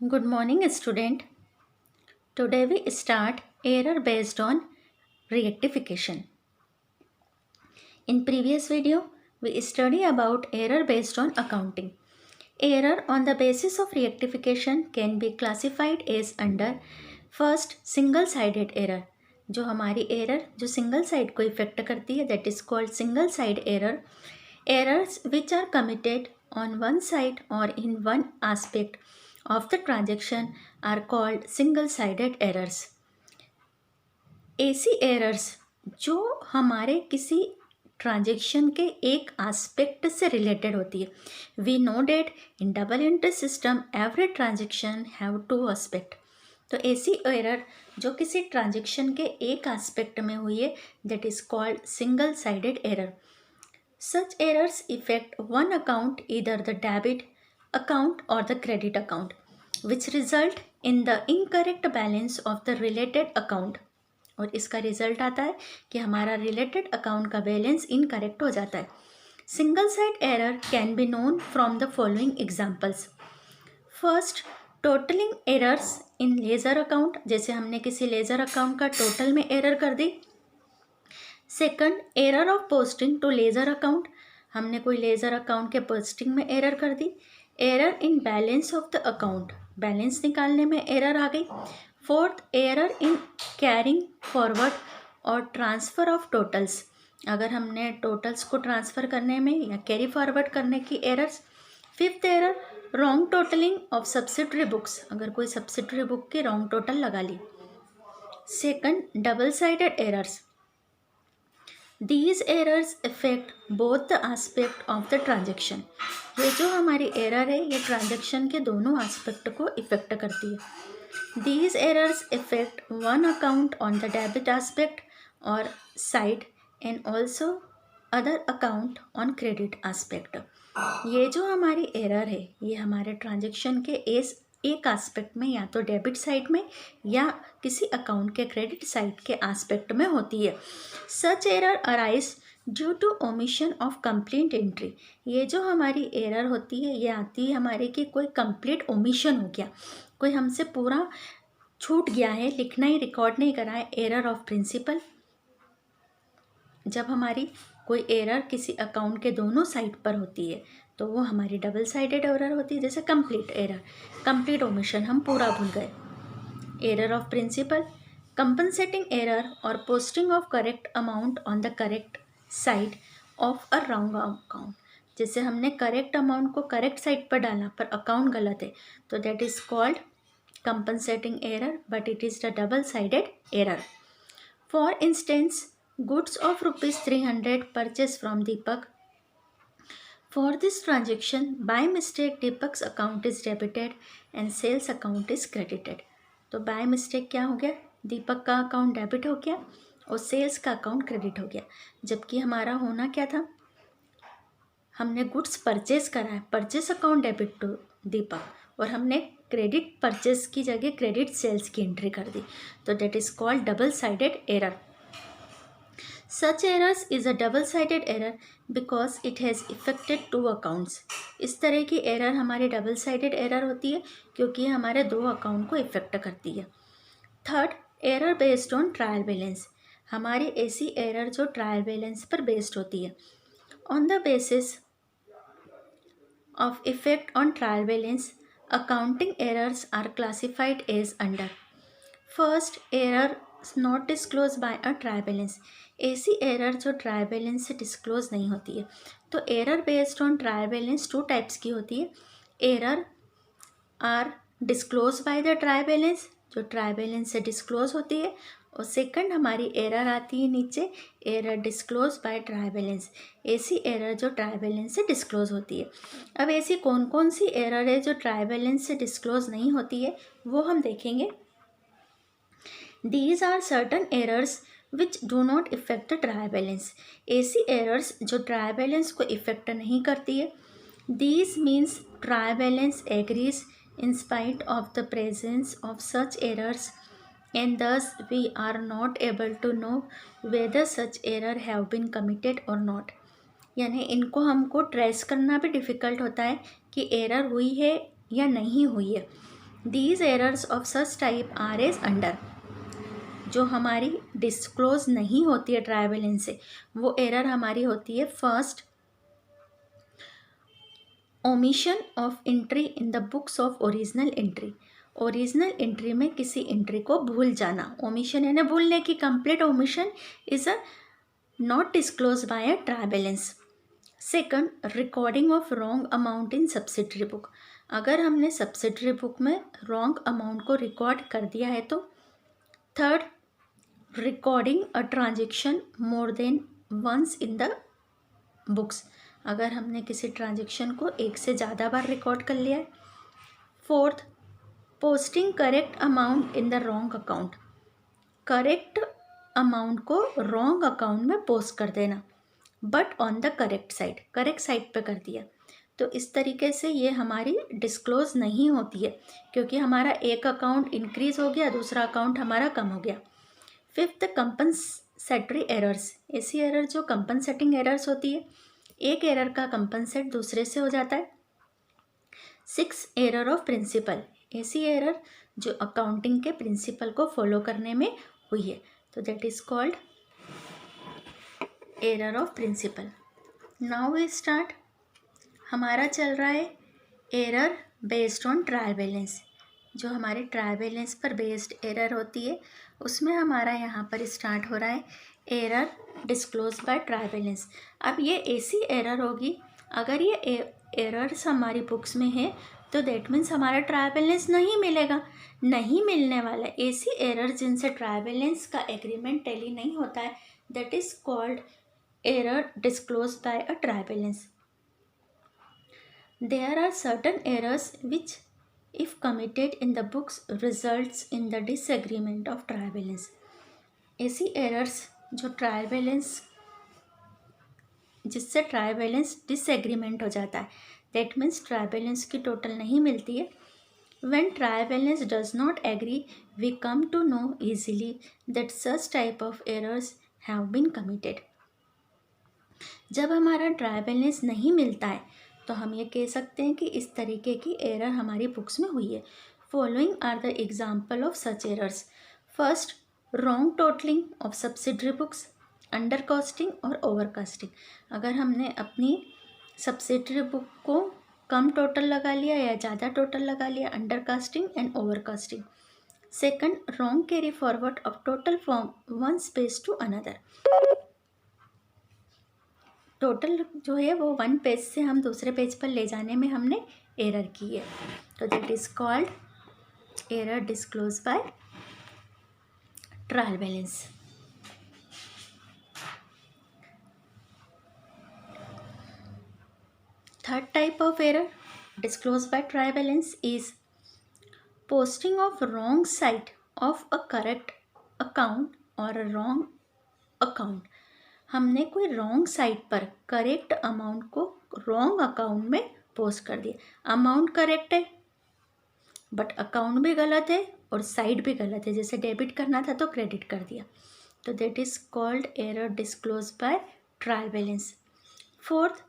Good morning, student. Today we start error based on rectification. In previous video, we study about error based on accounting. Error on the basis of rectification can be classified as under first single-sided error. जो हमारी error जो single side को affect करती है that is called single side error. Errors which are committed on one side or in one aspect of the transaction are called single-sided errors. ऐसी errors जो हमारे किसी ट्रांजेक्शन के एक एस्पेक्ट से रिलेटेड होती है. We know that in double entry system every transaction have two aspect. तो ऐसी एरर जो किसी ट्रांजेक्शन के एक एस्पेक्ट में हुई है that is called single sided error. Such errors affect one account, either the debit account or the credit account, which result in the incorrect balance of the related account. और इसका result आता है कि हमारा related account का balance incorrect हो जाता है. Single side error can be known from the following examples. First, totalling errors in ledger account. जैसे हमने किसी लेजर अकाउंट का टोटल में एरर कर दी. Second, error of posting to ledger account. हमने कोई लेजर अकाउंट के पोस्टिंग में एरर कर दी. Error in balance of the account. Balance निकालने में एरर आ गई. Fourth, error in carrying forward और ट्रांसफ़र ऑफ टोटल्स. अगर हमने टोटल्स को ट्रांसफ़र करने में या कैरी फॉरवर्ड करने की errors. Fifth error, wrong totalling of subsidiary books. अगर कोई सब्सिडरी बुक की रॉन्ग टोटल लगा ली. Second, double sided errors. These errors affect both the aspect of the transaction. ये जो हमारी एरर है ये ट्रांजेक्शन के दोनों एस्पेक्ट को इफेक्ट करती है. These errors affect one account on the debit aspect or side and also other account on credit aspect. ये जो हमारी एरर है ये हमारे ट्रांजेक्शन के एक एस्पेक्ट में या तो डेबिट साइड में या किसी अकाउंट के क्रेडिट साइड के एस्पेक्ट में होती है. Such error arise due to omission of complete entry. ये जो हमारी एरर होती है ये आती है हमारे कि कोई कंप्लीट ओमिशन हो गया, कोई हमसे पूरा छूट गया है, लिखना ही रिकॉर्ड नहीं करा है. Error of principle. जब हमारी कोई एरर किसी अकाउंट के दोनों साइड पर होती है तो वो हमारी डबल साइडेड एरर होती है. जैसे कंप्लीट एरर, कंप्लीट ओमिशन, हम पूरा भूल गए. Error of principle, compensating error और posting of correct amount on the correct side of a wrong account. जैसे हमने करेक्ट अमाउंट को करेक्ट साइड पर डाला पर अकाउंट गलत है तो that is called compensating error but it is the double sided error. For instance, goods of rupees 300 purchased from Deepak. For this transaction, by mistake Deepak's account is debited and sales account is credited. तो by mistake क्या हो गया, दीपक का account debit हो गया और sales का account credit हो गया. जबकि हमारा होना क्या था, हमने गुड्स परचेज करा है, परचेज अकाउंट डेबिट टू दीपक, और हमने क्रेडिट परचेज की जगह क्रेडिट सेल्स की एंट्री कर दी. तो that is called double sided error. Such errors is a double-sided error because it has affected two accounts. इस तरह की एरर हमारी डबल साइडेड एरर होती है क्योंकि हमारे दो अकाउंट को इफेक्ट करती है. Third, error based on trial balance. हमारी ऐसी एरर जो ट्रायल बैलेंस पर बेस्ड होती है. On the basis of effect on trial balance, accounting errors are classified as under. First, error not disclose by a trial balance. ऐसी error जो trial balance से disclose नहीं होती है. तो error based on trial balance two types की होती है. Error are disclose by the trial balance, जो ट्रायल बैलेंस से डिस्क्लोज होती है. और सेकंड हमारी एरर आती है नीचे, error disclose by trial balance. ऐसी एरर जो ट्रायल बैलेंस से डिस्क्लोज होती है. अब ऐसी कौन कौन सी एरर है जो ट्रायल बैलेंस से डिस्क्लोज नहीं होती है वो हम देखेंगे. These are certain errors which do not affect the trial balance. ऐसी errors जो trial balance को affect नहीं करती है. These means trial balance agrees in spite of the presence of such errors and thus we are not able to know whether such error have been committed or not. यानी इनको हमको trace करना भी difficult होता है कि error हुई है या नहीं हुई है. These errors of such type are as under. जो हमारी डिस्क्लोज नहीं होती है ट्रायल बैलेंस से, वो एरर हमारी होती है first, omission of entry in the books of original entry. Original entry में किसी एंट्री को भूल जाना, ओमिशन यानी भूलने की, complete omission is a not disclose by a trial balance. Second, recording of wrong amount in subsidiary book. अगर हमने सब्सिडरी बुक में रॉन्ग अमाउंट को रिकॉर्ड कर दिया है तो। Third, recording a transaction more than once in the books. अगर हमने किसी ट्रांजेक्शन को एक से ज़्यादा बार रिकॉर्ड कर लिया है। Fourth, posting correct amount in the wrong account. Correct amount को रॉन्ग अकाउंट में पोस्ट कर देना, but on the correct side पे कर दिया, तो इस तरीके से ये हमारी डिस्क्लोज नहीं होती है, क्योंकि हमारा एक अकाउंट इंक्रीज हो गया, दूसरा अकाउंट हमारा कम हो गया। Fifth, compensatory errors. ऐसी एरर जो कंपनसेटिंग एरर्स होती है, एक एरर का कंपनसेट दूसरे से हो जाता है। Six, error of principle. ऐसी एरर जो अकाउंटिंग के प्रिंसिपल को फॉलो करने में हुई है, तो that is called error of principle. Now we start. हमारा चल रहा है error based on trial balance. जो हमारे ट्रायल बैलेंस पर बेस्ड एरर होती है, उसमें हमारा यहाँ पर स्टार्ट हो रहा है error disclose by trial balance. अब ये ऐसी एरर होगी, अगर ये एरर्स हमारी बुक्स में है तो दैट मीन्स हमारा ट्रायल बैलेंस नहीं मिलेगा। नहीं मिलने वाला ऐसी एरर जिनसे ट्रायल बैलेंस का एग्रीमेंट टैली नहीं होता है, that is called error disclose by a trial balance. There are certain errors which, if committed in the books, results in the disagreement of trial balance. ऐसी errors जो trial balance, जिससे trial balance disagreement हो जाता है, that means trial balance की total नहीं मिलती है। When trial balance does not agree, we come to know easily that such type of errors have been committed. जब हमारा ट्रायल बैलेंस नहीं मिलता है तो हम ये कह सकते हैं कि इस तरीके की एरर हमारी बुक्स में हुई है। Following are the example of such errors. First, wrong totalling of subsidiary books, under casting और ओवर कास्टिंग। अगर हमने अपनी सब्सिडरी बुक को कम टोटल लगा लिया या ज़्यादा टोटल लगा लिया, under casting and over casting. Second, wrong carry forward of total from one page to another. Total जो है वो वन पेज से हम दूसरे पेज पर ले जाने में हमने एरर की है, तो that is called error disclose by trial balance. Third type of error disclose by trial balance is posting of wrong side of a correct account और अ रॉन्ग अकाउंट। हमने कोई रॉन्ग साइट पर करेक्ट अमाउंट को wrong account में post कर दिया। Amount correct है but account भी गलत है और साइड भी गलत है, जैसे डेबिट करना था तो क्रेडिट कर दिया, तो that is called error disclose by trial balance. Fourth,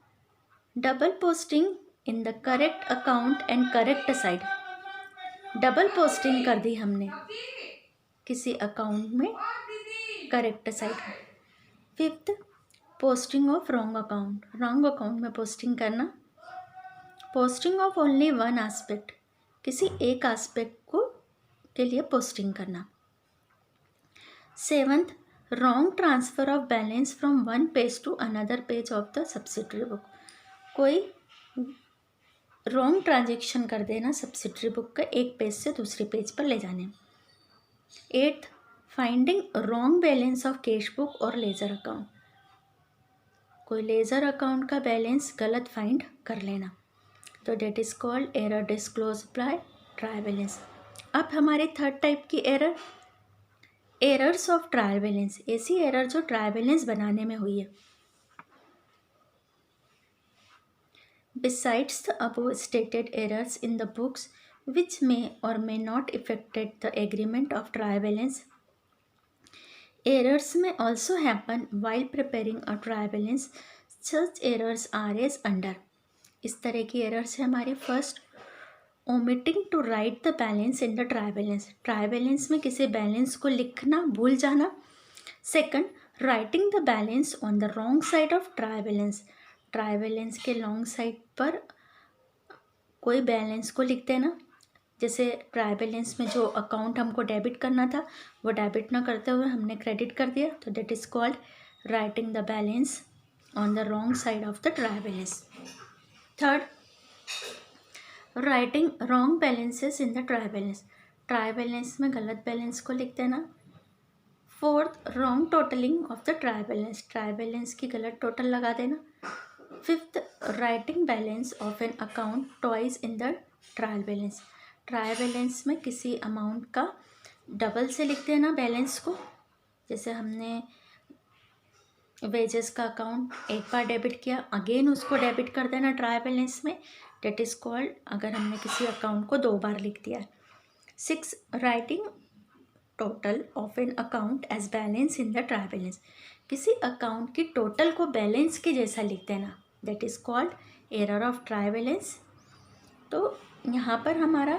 double posting in the correct account and correct side. Double posting कर दी हमने किसी अकाउंट में करेक्ट साइड में। Fifth, posting of wrong account, wrong account में पोस्टिंग करना। Posting of only one aspect, किसी एक एस्पेक्ट को के लिए पोस्टिंग करना। Seventh, wrong transfer of balance from one page to another page of the subsidiary book. कोई रॉन्ग ट्रांजेक्शन कर देना सब्सिडरी बुक का एक पेज से दूसरे पेज पर ले जाने। Eighth, finding wrong balance of cash book और लेजर अकाउंट। कोई लेजर अकाउंट का बैलेंस गलत फाइंड कर लेना, तो that is called error disclose by trial balance. अब हमारे थर्ड टाइप की error, errors of trial balance. ऐसी एरर जो ट्रायल बैलेंस बनाने में हुई है। Besides the above stated errors in the books which may or may not affected the agreement of trial balance, errors may also happen while preparing a trial balance. Such errors are as under. इस तरह की errors है हमारी। First, omitting to write the balance in the trial balance, trial balance में किसी balance को लिखना भूल जाना। Second, writing the balance on the wrong side of trial balance, trial balance के लॉन्ग साइड पर कोई बैलेंस को लिख देना। जैसे ट्राई बैलेंस में जो अकाउंट हमको डेबिट करना था वो डेबिट ना करते हुए हमने क्रेडिट कर दिया, तो that is called writing the balance on the wrong side of the trial balance. Third, writing wrong balances in the trial balance, trial balance में गलत बैलेंस को लिख देना। Fourth, wrong totalling of the trial balance, trial balance की गलत total लगा देना। Fifth, writing balance of an account twice in the trial balance, trial balance में किसी अमाउंट का डबल से लिख देना बैलेंस को। जैसे हमने वेजेस का अकाउंट एक बार डेबिट किया, अगेन उसको डेबिट कर देना ट्रायल बैलेंस में, डेट इज़ कॉल्ड अगर हमने किसी अकाउंट को 2 बार लिख दिया। 6, writing total of an account as balance in the trial balance, किसी अकाउंट की टोटल को बैलेंस के जैसा लिख देना, that is called error of trial balance. तो यहाँ पर हमारा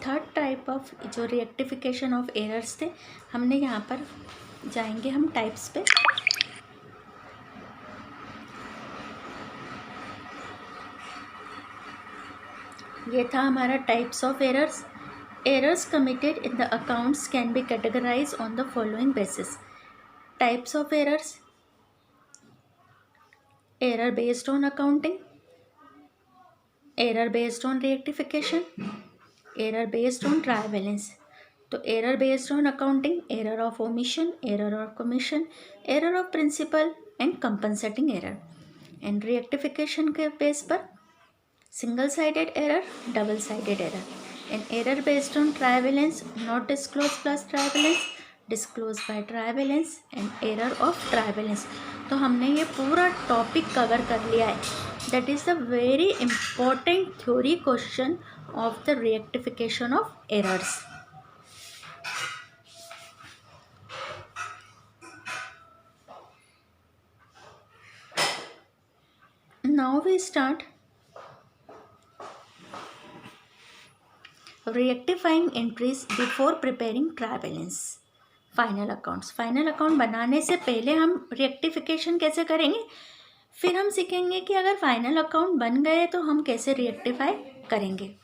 थर्ड टाइप ऑफ जो रेक्टिफिकेशन ऑफ एरर्स थे, हमने यहाँ पर जाएंगे हम टाइप्स पे। ये था हमारा types of errors. Errors committed in the accounts can be categorise on the following basis. Types of errors: error based on accounting, error based on rectification, error based on trial balance। तो error based on accounting, error of omission, error of commission, error of principal and compensating error। and rectification के base पर single sided error, double sided error। and error based on trial balance, not disclosed plus trial balance, disclosed by trial balance and error of trial balance। तो हमने ये पूरा topic cover कर लिया है। That is the very important theory question of the rectification of errors. Now we start rectifying entries before preparing trial balance. Final accounts, final account बनाने से पहले हम रेक्टिफिकेशन कैसे करेंगे, फिर हम सीखेंगे कि अगर फाइनल अकाउंट बन गए तो हम कैसे रेक्टिफाई करेंगे।